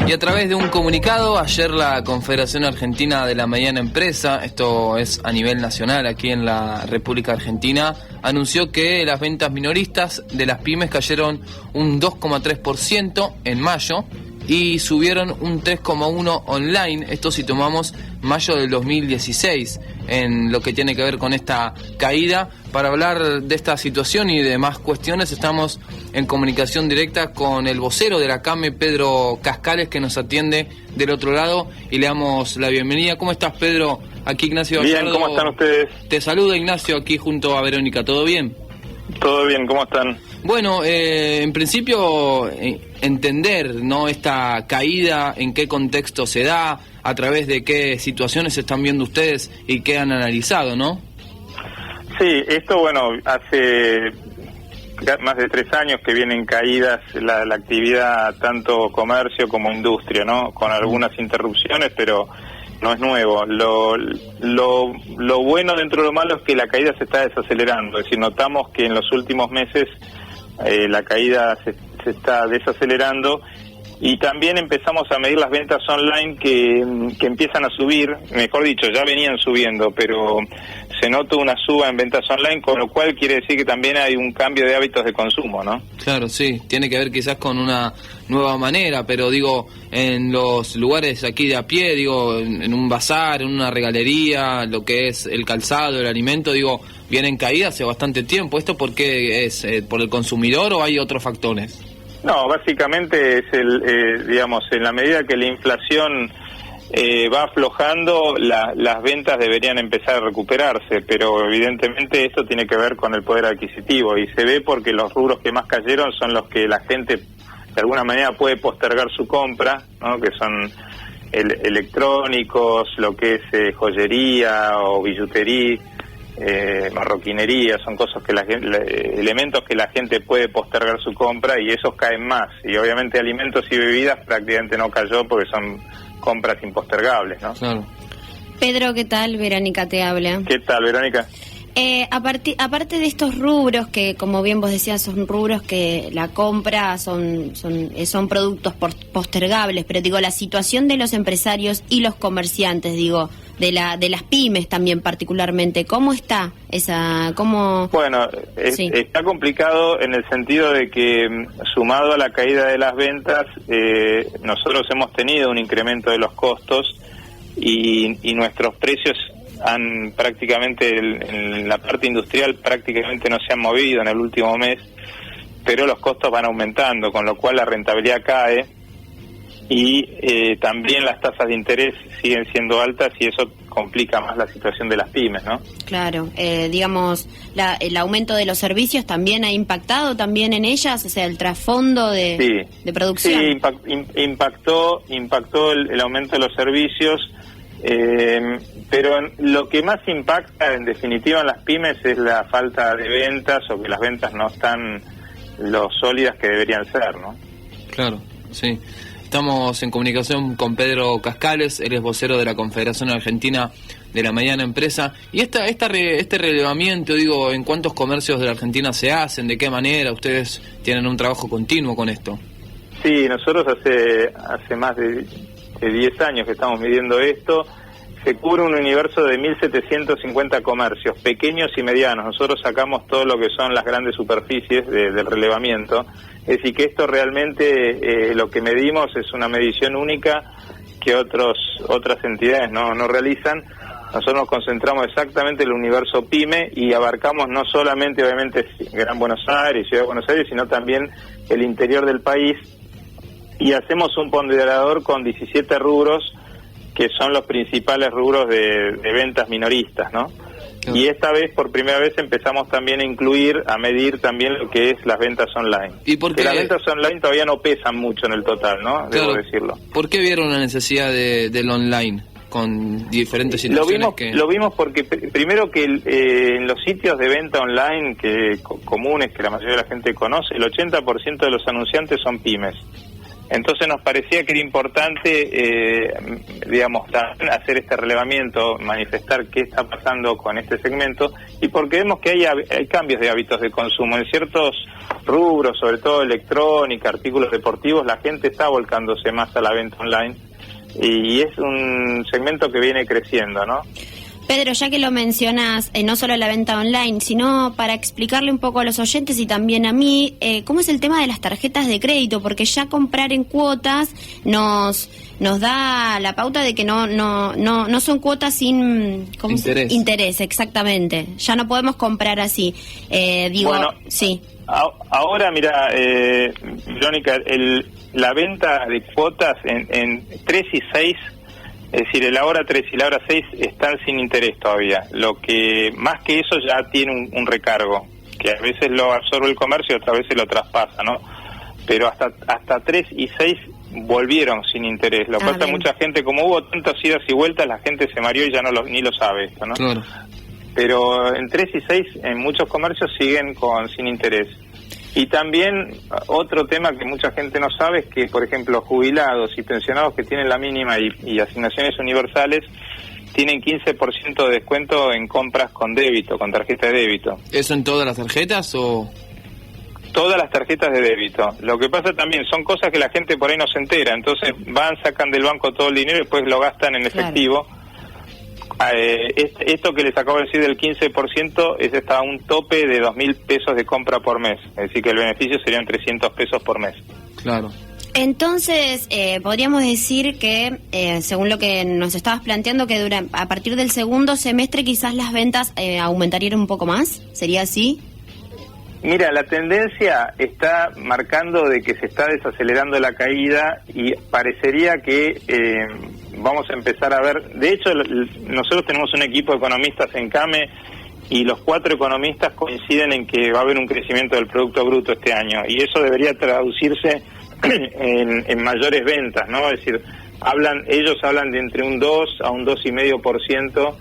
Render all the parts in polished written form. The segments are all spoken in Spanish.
Y a través de un comunicado, ayer la Confederación Argentina de la Mediana Empresa, esto es a nivel nacional aquí en la República Argentina, anunció que las ventas minoristas de las pymes cayeron un 2,3% en mayo y subieron un 3,1% online, esto si tomamos mayo del 2016, en lo que tiene que ver con esta caída. Para hablar de esta situación y de más cuestiones estamos en comunicación directa con el vocero de la CAME, Pedro Cascales, que nos atiende del otro lado y le damos la bienvenida. ¿Cómo estás, Pedro? Aquí Ignacio Gallardo. Bien, ¿cómo están ustedes? Te saluda Ignacio aquí junto a Verónica, ¿todo bien? Todo bien, ¿cómo están? Bueno, en principio entender, ¿no?, esta caída, en qué contexto se da, a través de qué situaciones están viendo ustedes y qué han analizado, ¿no? Sí, esto, bueno, hace más de 3 años que vienen caídas la actividad tanto comercio como industria, ¿no? Con algunas interrupciones, pero no es nuevo. Lo bueno dentro de lo malo es que la caída se está desacelerando, es decir, notamos que en los últimos meses la caída se está desacelerando y también empezamos a medir las ventas online que empiezan a subir, mejor dicho, ya venían subiendo, pero se nota una suba en ventas online, con lo cual quiere decir que también hay un cambio de hábitos de consumo, ¿no? Claro, sí, tiene que ver quizás con una nueva manera, pero digo, en los lugares aquí de a pie, digo, en un bazar, en una regalería, lo que es el calzado, el alimento, digo, vienen caídas hace bastante tiempo. ¿Esto por qué es? ¿Por el consumidor o hay otros factores? No, básicamente es digamos, en la medida que la inflación va aflojando, las ventas deberían empezar a recuperarse, pero evidentemente esto tiene que ver con el poder adquisitivo y se ve porque los rubros que más cayeron son los que la gente de alguna manera puede postergar su compra, ¿no?, que son electrónicos, lo que es joyería o billutería, marroquinería, son cosas que elementos que la gente puede postergar su compra y esos caen más, y obviamente alimentos y bebidas prácticamente no cayó porque son compras impostergables, ¿no? Claro. Pedro, ¿qué tal? Verónica te habla. ¿Qué tal, Verónica? Aparte de estos rubros que, como bien vos decías, son rubros que la compra son productos postergables, pero digo, la situación de los empresarios y los comerciantes, digo, de las pymes también particularmente, ¿cómo está esa? Bueno, sí, está complicado en el sentido de que, sumado a la caída de las ventas, nosotros hemos tenido un incremento de los costos y nuestros precios han prácticamente, en la parte industrial prácticamente no se han movido en el último mes, pero los costos van aumentando, con lo cual la rentabilidad cae y también las tasas de interés siguen siendo altas y eso complica más la situación de las pymes, ¿no? Claro, digamos, el aumento de los servicios también ha impactado también en ellas, o sea, el trasfondo de producción. Sí, impactó el aumento de los servicios. Pero lo que más impacta en definitiva en las pymes es la falta de ventas o que las ventas no están lo sólidas que deberían ser, ¿no? Claro, sí. Estamos en comunicación con Pedro Cascales, él es vocero de la Confederación Argentina de la Mediana Empresa. Y este relevamiento, digo, ¿en cuántos comercios de la Argentina se hacen? ¿De qué manera? ¿Ustedes tienen un trabajo continuo con esto? Sí, nosotros hace más de 10 años que estamos midiendo esto. Se cubre un universo de 1.750 comercios, pequeños y medianos. Nosotros sacamos todo lo que son las grandes superficies del relevamiento. Es decir, que esto realmente lo que medimos es una medición única que otras entidades no realizan. Nosotros nos concentramos exactamente en el universo PYME y abarcamos no solamente, obviamente, Gran Buenos Aires, Ciudad de Buenos Aires, sino también el interior del país. Y hacemos un ponderador con 17 rubros que son los principales rubros de ventas minoristas, ¿no? Claro. Y esta vez, por primera vez, empezamos también a medir también lo que es las ventas online. ¿Y por qué? Que las ventas online todavía no pesan mucho en el total, ¿no? Claro. Debo decirlo. ¿Por qué vieron la necesidad del online con diferentes situaciones? Lo vimos porque, primero que en los sitios de venta online comunes, que la mayoría de la gente conoce, el 80% de los anunciantes son pymes. Entonces nos parecía que era importante, digamos, hacer este relevamiento, manifestar qué está pasando con este segmento, y porque vemos que hay cambios de hábitos de consumo. En ciertos rubros, sobre todo electrónica, artículos deportivos, la gente está volcándose más a la venta online y es un segmento que viene creciendo, ¿no? Pedro, ya que lo mencionas, no solo la venta online, sino para explicarle un poco a los oyentes y también a mí, ¿cómo es el tema de las tarjetas de crédito? Porque ya comprar en cuotas nos da la pauta de que no son cuotas sin interés. Interés, exactamente. Ya no podemos comprar así. Bueno, sí. Ahora, mira, Verónica, la venta de cuotas en 3 y 6, es decir, el ahora 3 y la hora 6 están sin interés todavía. Lo que más que eso ya tiene un recargo, que a veces lo absorbe el comercio y otras veces lo traspasa, ¿no? Pero hasta 3 y 6 volvieron sin interés. Lo que pasa, mucha gente, como hubo tantas idas y vueltas, la gente se mareó y ya ni lo sabe esto, ¿no? Claro. Pero en 3 y 6 en muchos comercios siguen sin interés. Y también otro tema que mucha gente no sabe es que, por ejemplo, jubilados y pensionados que tienen la mínima y asignaciones universales tienen 15% de descuento en compras con débito, con tarjeta de débito. ¿Eso en todas las tarjetas o...? Todas las tarjetas de débito. Lo que pasa también son cosas que la gente por ahí no se entera, entonces sacan del banco todo el dinero y después lo gastan en efectivo. Claro. Esto que les acabo de decir del 15% es hasta un tope de 2.000 pesos de compra por mes, es decir que el beneficio serían 300 pesos por mes. Claro. Entonces, podríamos decir que, según lo que nos estabas planteando, que a partir del segundo semestre quizás las ventas aumentarían un poco más, ¿sería así? Mira, la tendencia está marcando de que se está desacelerando la caída y parecería que vamos a empezar a ver. De hecho, nosotros tenemos un equipo de economistas en CAME y los 4 economistas coinciden en que va a haber un crecimiento del Producto Bruto este año y eso debería traducirse en mayores ventas, ¿no? Es decir, ellos hablan de entre un 2 a un 2,5%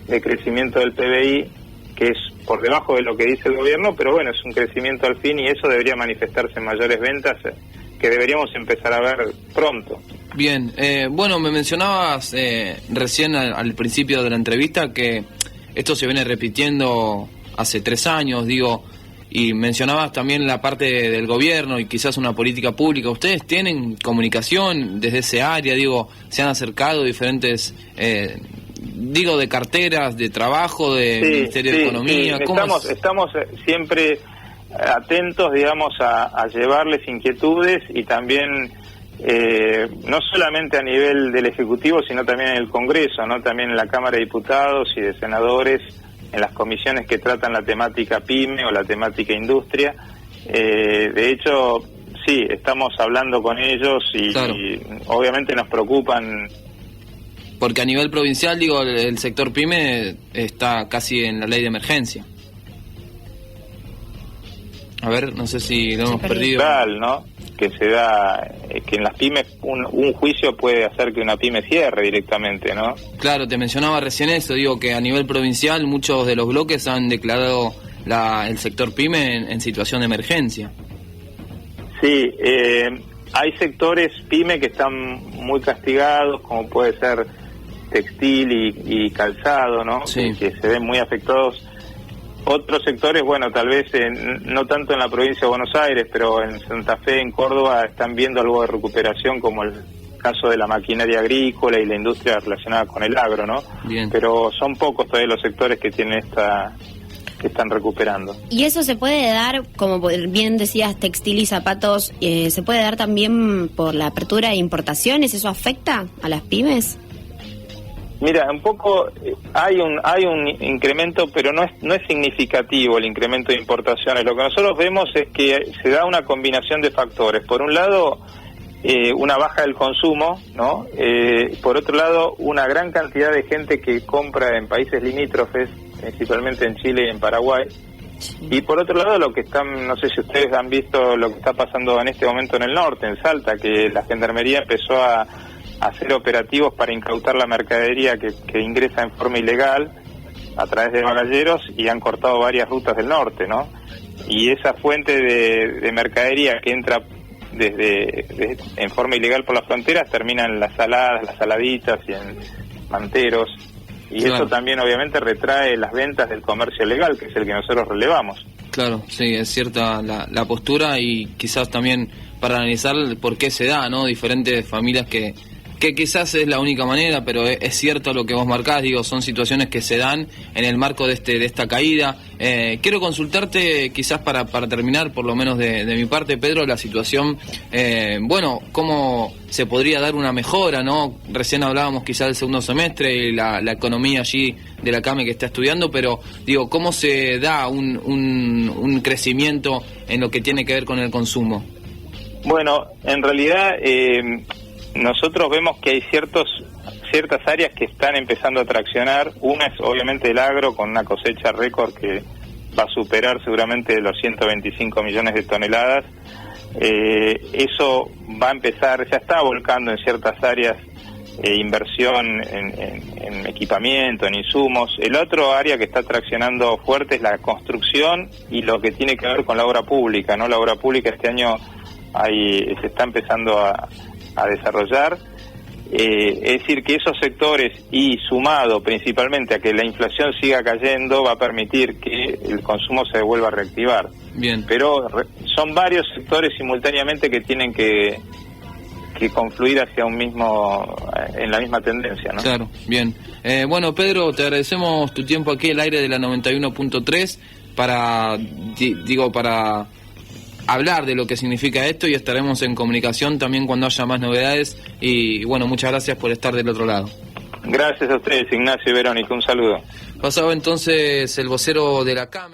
de crecimiento del PBI, que es por debajo de lo que dice el gobierno, pero bueno, es un crecimiento al fin y eso debería manifestarse en mayores ventas que deberíamos empezar a ver pronto. Bien, bueno, me mencionabas recién al principio de la entrevista que esto se viene repitiendo hace 3 años, digo, y mencionabas también la parte del gobierno y quizás una política pública. ¿Ustedes tienen comunicación desde ese área? Digo, ¿se han acercado diferentes... digo, de carteras, de trabajo, de Ministerio de Economía? Sí. Estamos siempre atentos, digamos, a llevarles inquietudes y también no solamente a nivel del Ejecutivo, sino también en el Congreso, ¿no? También en la Cámara de Diputados y de Senadores, en las comisiones que tratan la temática PYME o la temática industria. De hecho, sí, estamos hablando con ellos y, claro, y obviamente nos preocupan. Porque a nivel provincial, digo, el sector PYME está casi en la ley de emergencia. A ver, no sé si lo hemos perdido. ¿No? Que se da, que en las pymes un juicio puede hacer que una pyme cierre directamente, ¿no? Claro, te mencionaba recién eso, digo que a nivel provincial muchos de los bloques han declarado el sector PYME en situación de emergencia. Sí, hay sectores PYME que están muy castigados, como puede ser textil y calzado, ¿no? Sí. Que se ven muy afectados. Otros sectores, bueno, tal vez no tanto en la provincia de Buenos Aires, pero en Santa Fe, en Córdoba, están viendo algo de recuperación, como el caso de la maquinaria agrícola y la industria relacionada con el agro, ¿no? Bien. Pero son pocos todavía los sectores que tienen que están recuperando. ¿Y eso se puede dar, como bien decías, textil y zapatos, se puede dar también por la apertura de importaciones? ¿Eso afecta a las pymes? Mira, un poco hay un incremento, pero no es significativo el incremento de importaciones. Lo que nosotros vemos es que se da una combinación de factores. Por un lado, una baja del consumo, ¿no? Por otro lado, una gran cantidad de gente que compra en países limítrofes, principalmente en Chile y en Paraguay. Sí. Y por otro lado, lo que no sé si ustedes han visto lo que está pasando en este momento en el norte, en Salta, que la Gendarmería empezó a hacer operativos para incautar la mercadería que ingresa en forma ilegal a través de bagalleros y han cortado varias rutas del norte, ¿no? Y esa fuente de mercadería que entra en forma ilegal por las fronteras termina en las saladas, las saladitas y en manteros. Y claro, eso también obviamente retrae las ventas del comercio legal, que es el que nosotros relevamos. Claro, sí, es cierta la postura y quizás también para analizar por qué se da, ¿no? Diferentes familias que quizás es la única manera, pero es cierto lo que vos marcás, digo, son situaciones que se dan en el marco de esta caída. Quiero consultarte, quizás para terminar, por lo menos de mi parte, Pedro, la situación, bueno, cómo se podría dar una mejora, ¿no? Recién hablábamos quizás del segundo semestre y la economía allí de la CAME que está estudiando, pero digo, ¿cómo se da un crecimiento en lo que tiene que ver con el consumo? Bueno, en realidad nosotros vemos que hay ciertas áreas que están empezando a traccionar. Una es obviamente el agro, con una cosecha récord que va a superar seguramente los 125 millones de toneladas. Eso va a empezar, ya está volcando en ciertas áreas inversión en equipamiento, en insumos. El otro área que está traccionando fuerte es la construcción y lo que tiene que ver con la obra pública, ¿no? La obra pública este año se está empezando a desarrollar, es decir, que esos sectores, y sumado principalmente a que la inflación siga cayendo, va a permitir que el consumo se vuelva a reactivar. Bien. Pero son varios sectores simultáneamente que tienen que confluir hacia en la misma tendencia, ¿no? Claro, bien. Bueno, Pedro, te agradecemos tu tiempo aquí al aire de la 91.3 para hablar de lo que significa esto, y estaremos en comunicación también cuando haya más novedades, y bueno, muchas gracias por estar del otro lado. Gracias a ustedes, Ignacio y Verónica, un saludo. Pasaba entonces el vocero de la CAME.